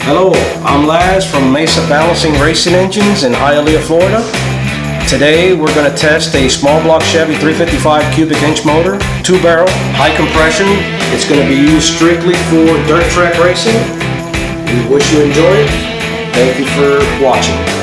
Hello, I'm Laz from Mesa Balancing Racing Engines in Hialeah, Florida. Today we're going to test a small block Chevy 355 cubic inch motor, 2-barrel, high compression. It's going to be used strictly for dirt track racing. We wish you enjoy it. Thank you for watching.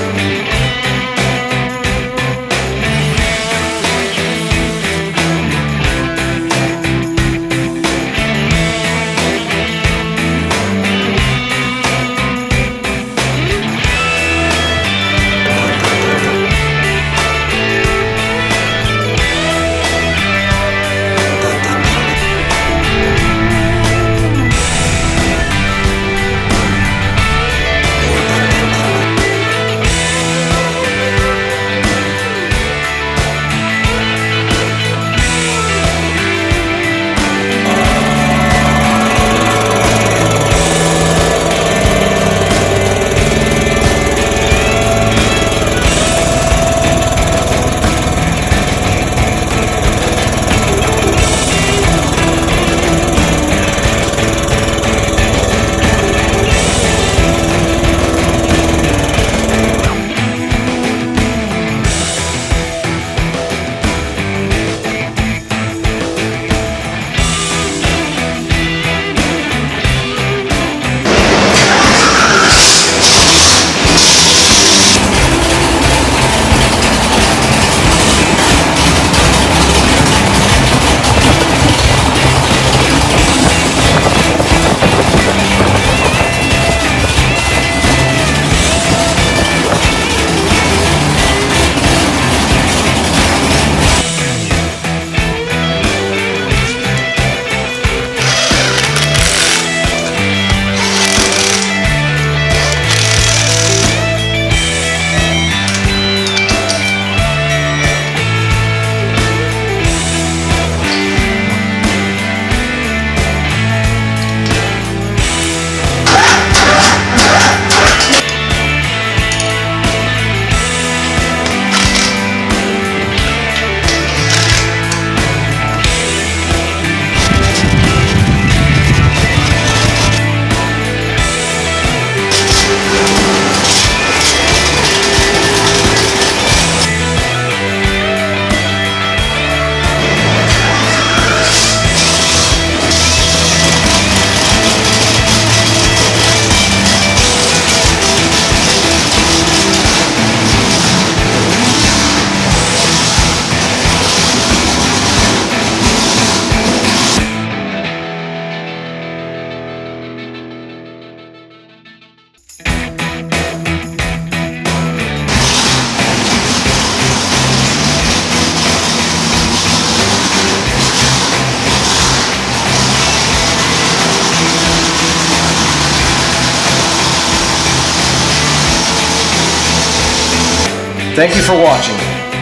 Thank you for watching.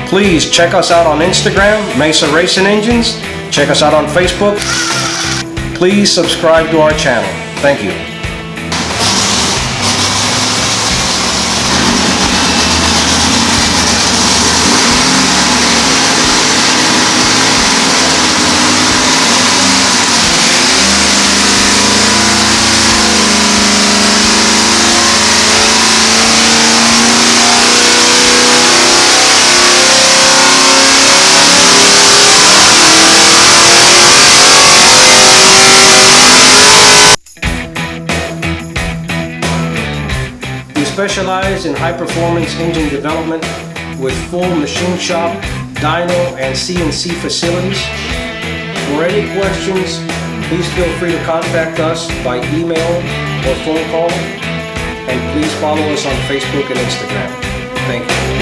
Please check us out on Instagram, Mesa Racing Engines. Check us out on Facebook. Please subscribe to our channel. Thank you. We specialize in high-performance engine development with full machine shop, dyno, and CNC facilities. For any questions, please feel free to contact us by email or phone call, and please follow us on Facebook and Instagram. Thank you.